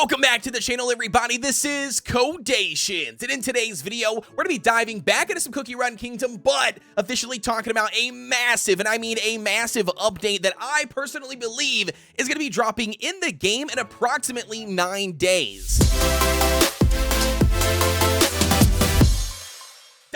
Welcome back to the channel, everybody. This is Kodeations, and in today's video, we're going to be diving back into some Cookie Run Kingdom, but officially talking about a massive, and I mean a massive update that I personally believe is going to be dropping in the game in approximately 9 days.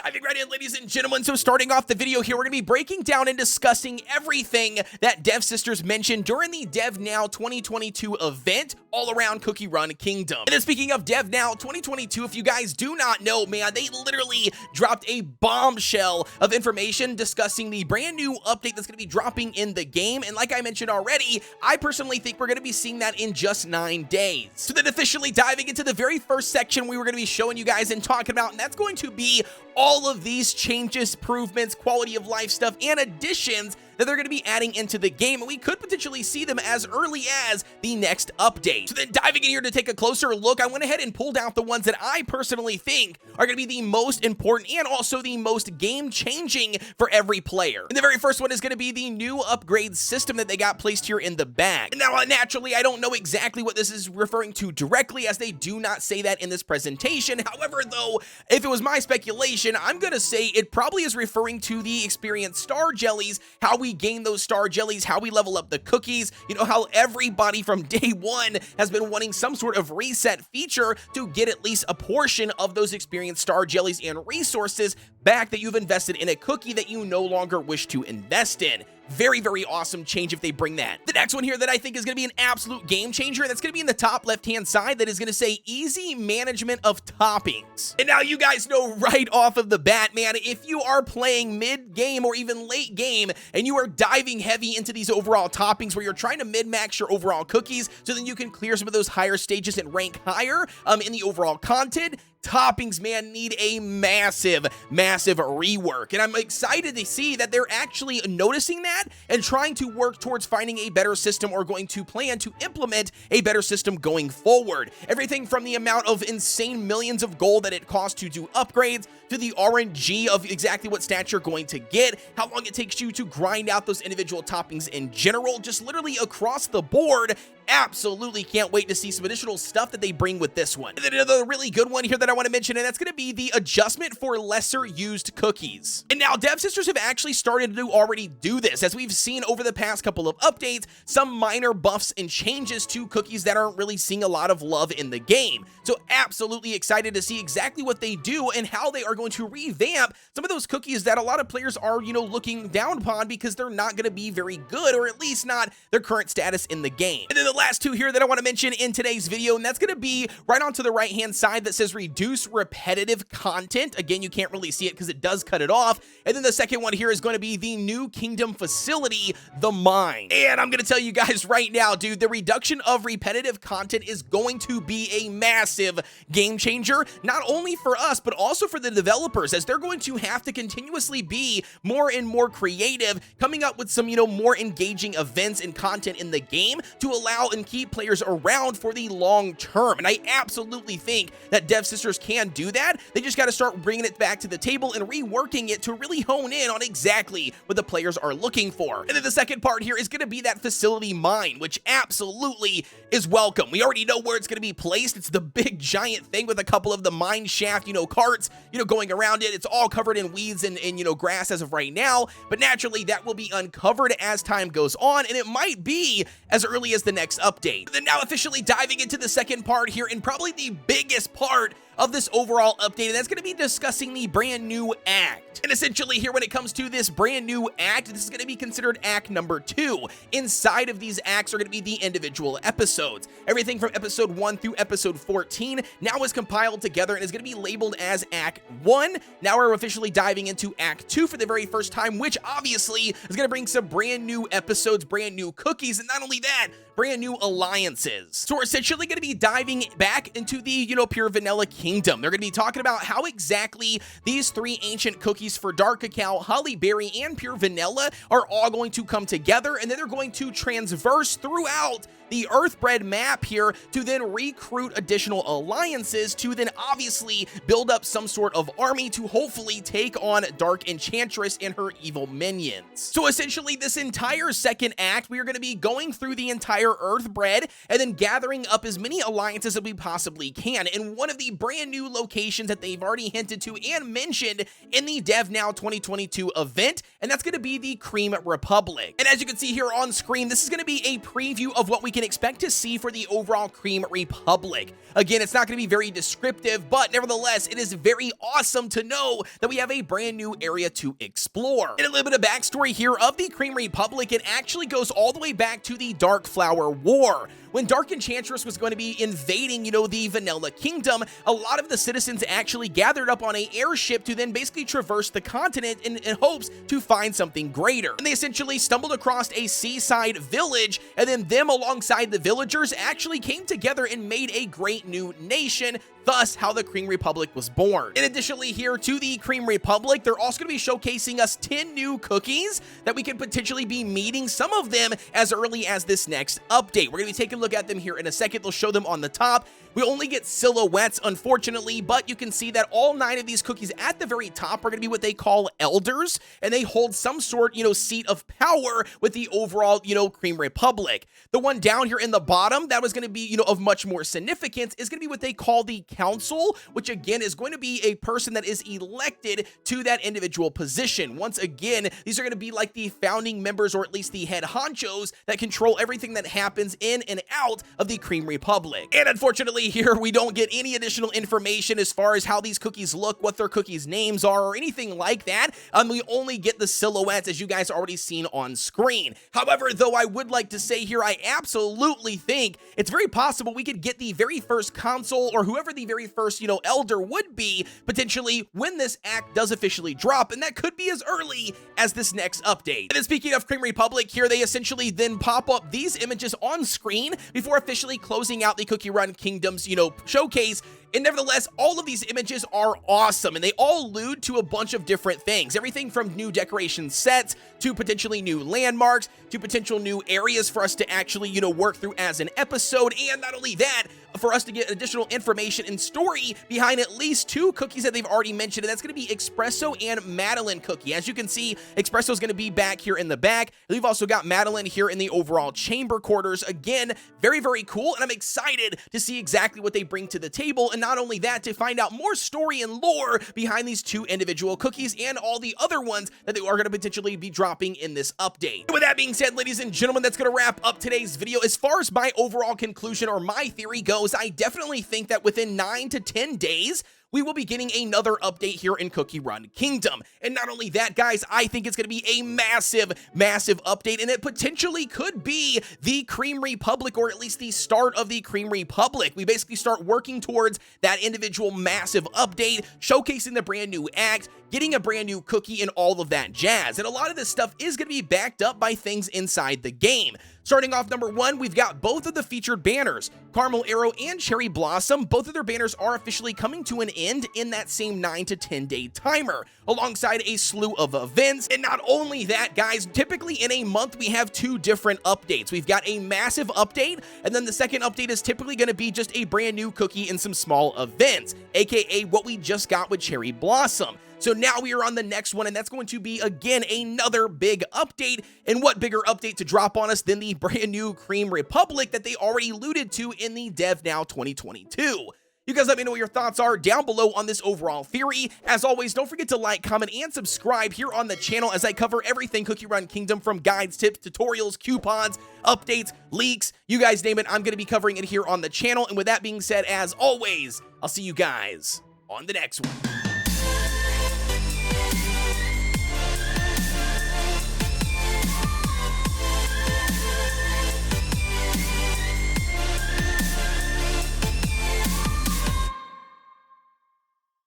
Diving right in, ladies and gentlemen. So starting off the video here, we're going to be breaking down and discussing everything that Devsisters mentioned during the DevNow 2022 event all around Cookie Run Kingdom. And then speaking of DevNow 2022, if you guys do not know, man, they literally dropped a bombshell of information discussing the brand new update that's going to be dropping in the game. And like I mentioned already, I personally think we're going to be seeing that in just 9 days. So then officially diving into the very first section we were going to be showing you guys and talking about, and that's going to be all of these changes, improvements, quality of life stuff, and additions that they're going to be adding into the game, and we could potentially see them as early as the next update. So then diving in here to take a closer look, I went ahead and pulled out the ones that I personally think are going to be the most important and also the most game-changing for every player. And the very first one is going to be the new upgrade system that they got placed here in the bag. And now, naturally, I don't know exactly what this is referring to directly, as they do not say that in this presentation. However, though, if it was my speculation, I'm going to say it probably is referring to the experience star jellies, how we gain those star jellies, how we level up the cookies, you know, how everybody from day one has been wanting some sort of reset feature to get at least a portion of those experience star jellies and resources back that you've invested in a cookie that you no longer wish to invest in. Very, very awesome change if they bring that. The next one here that I think is going to be an absolute game changer, that's going to be in the top left-hand side, that is going to say easy management of toppings. And now you guys know right off of the bat, man, if you are playing mid-game or even late game and you are diving heavy into these overall toppings where you're trying to min-max your overall cookies so then you can clear some of those higher stages and rank higher in the overall content, toppings, man, need a massive rework. And I'm excited to see that they're actually noticing that and trying to work towards finding a better system or going to plan to implement a better system going forward. Everything from the amount of insane millions of gold that it costs to do upgrades, to the RNG of exactly what stats you're going to get, how long it takes you to grind out those individual toppings in general, just literally across the board. Absolutely can't wait to see some additional stuff that they bring with this one. And then another really good one here that I want to mention, and that's going to be the adjustment for lesser used cookies. And now Devsisters have actually started to already do this, as we've seen over the past couple of updates, some minor buffs and changes to cookies that aren't really seeing a lot of love in the game. So absolutely excited to see exactly what they do and how they are going to revamp some of those cookies that a lot of players are, you know, looking down upon because they're not going to be very good, or at least not their current status in the game. And then the last two here that I want to mention in today's video, and that's going to be right onto the right hand side that says reduce repetitive content. Again, you can't really see it because it does cut it off. And then the second one here is going to be the new kingdom facility, the mine. And I'm going to tell you guys right now, dude, the reduction of repetitive content is going to be a massive game changer, not only for us but also for the developers, as they're going to have to continuously be more and more creative, coming up with some, you know, more engaging events and content in the game to allow and keep players around for the long term. And I absolutely think that Devsisters can do that. They just got to start bringing it back to the table and reworking it to really hone in on exactly what the players are looking for. And then the second part here is going to be that facility mine, which absolutely is welcome. We already know where it's going to be placed. It's the big giant thing with a couple of the mine shaft, you know, carts, you know, going around it. It's all covered in weeds and you know, grass as of right now, but naturally that will be uncovered as time goes on, and it might be as early as the next update. Then now officially diving into the second part here, and probably the biggest part of this overall update, and that's going to be discussing the brand new act. And essentially here, when it comes to this brand new act, this is going to be considered act number 2. Inside of these acts are going to be the individual episodes. Everything from episode 1 through episode 14 now is compiled together and is going to be labeled as act 1. Now we're officially diving into act 2 for the very first time, which obviously is going to bring some brand new episodes, brand new cookies, and not only that, brand new alliances. So we're essentially going to be diving back into the, you know, pure vanilla Kingdom. They're going to be talking about how exactly these 3 ancient cookies for dark cacao, holly berry, and pure vanilla are all going to come together, and then they're going to transverse throughout the Earthbred map here to then recruit additional alliances to then obviously build up some sort of army to hopefully take on Dark Enchantress and her evil minions. So essentially this entire second act, we are going to be going through the entire Earthbred and then gathering up as many alliances that we possibly can in one of the brand new locations that they've already hinted to and mentioned in the Dev Now 2022 event, and that's going to be the Cream Republic. And as you can see here on screen, this is going to be a preview of what we can expect to see for the overall Cream Republic. Again, it's not going to be very descriptive, but nevertheless, it is very awesome to know that we have a brand new area to explore. And a little bit of backstory here of the Cream Republic, it actually goes all the way back to the Dark Flower War. When Dark Enchantress was going to be invading, the Vanilla Kingdom, a lot of the citizens actually gathered up on an airship to then basically traverse the continent in hopes to find something greater. And they essentially stumbled across a seaside village, and then them alongside the villagers actually came together and made a great new nation, thus how the Cream Republic was born. And additionally here to the Cream Republic, they're also going to be showcasing us 10 new cookies that we could potentially be meeting, some of them as early as this next update. We're going to be taking a look at them here in a second. They'll show them on the top. We only get silhouettes, unfortunately, but you can see that all 9 of these cookies at the very top are going to be what they call elders, and they hold some sort, seat of power with the overall, Cream Republic. The one down here in the bottom that was going to be, of much more significance is going to be what they call the council, which again is going to be a person that is elected to that individual position. Once again, these are going to be like the founding members, or at least the head honchos that control everything that happens in and out of the Cream Republic. And unfortunately, here we don't get any additional information as far as how these cookies look, what their cookies' names are, or anything like that. We only get the silhouettes, as you guys already seen on screen. However, though, I would like to say here, I absolutely think it's very possible we could get the very first console, or whoever the very first, elder would be, potentially when this act does officially drop, and that could be as early as this next update. And then speaking of Cream Republic here, they essentially then pop up these images on screen before officially closing out the Cookie Run Kingdom's, showcase. And nevertheless, all of these images are awesome, and they all allude to a bunch of different things. Everything from new decoration sets, to potentially new landmarks, to potential new areas for us to actually, work through as an episode. And not only that, for us to get additional information and story behind at least 2 cookies that they've already mentioned, and that's going to be Espresso and Madeline Cookie. As you can see, Espresso is going to be back here in the back. We've also got Madeline here in the overall chamber quarters. Again, very, very cool, and I'm excited to see exactly what they bring to the table, and not only that, to find out more story and lore behind these 2 individual cookies and all the other ones that they are going to potentially be dropping in this update. And with that being said, ladies and gentlemen, that's going to wrap up today's video. As far as my overall conclusion, or my theory goes, I definitely think that within 9 to 10 days, we will be getting another update here in Cookie Run Kingdom. And not only that, guys, I think it's going to be a massive, massive update, and it potentially could be the Cream Republic, or at least the start of the Cream Republic. We basically start working towards that individual massive update, showcasing the brand new act, getting a brand new cookie, and all of that jazz. And a lot of this stuff is going to be backed up by things inside the game. Starting off number 1, we've got both of the featured banners, Caramel Arrow and Cherry Blossom. Both of their banners are officially coming to an end in that same 9 to 10 day timer, alongside a slew of events. And not only that, guys, typically in a month we have 2 different updates. We've got a massive update, and then the second update is typically going to be just a brand new cookie and some small events, aka what we just got with Cherry Blossom. So now we are on the next one, and that's going to be, again, another big update. And what bigger update to drop on us than the brand new Cream Republic that they already alluded to in the Dev Now 2022. You guys let me know what your thoughts are down below on this overall theory. As always, don't forget to like, comment, and subscribe here on the channel as I cover everything Cookie Run Kingdom, from guides, tips, tutorials, coupons, updates, leaks, you guys name it, I'm going to be covering it here on the channel. And with that being said, as always, I'll see you guys on the next one.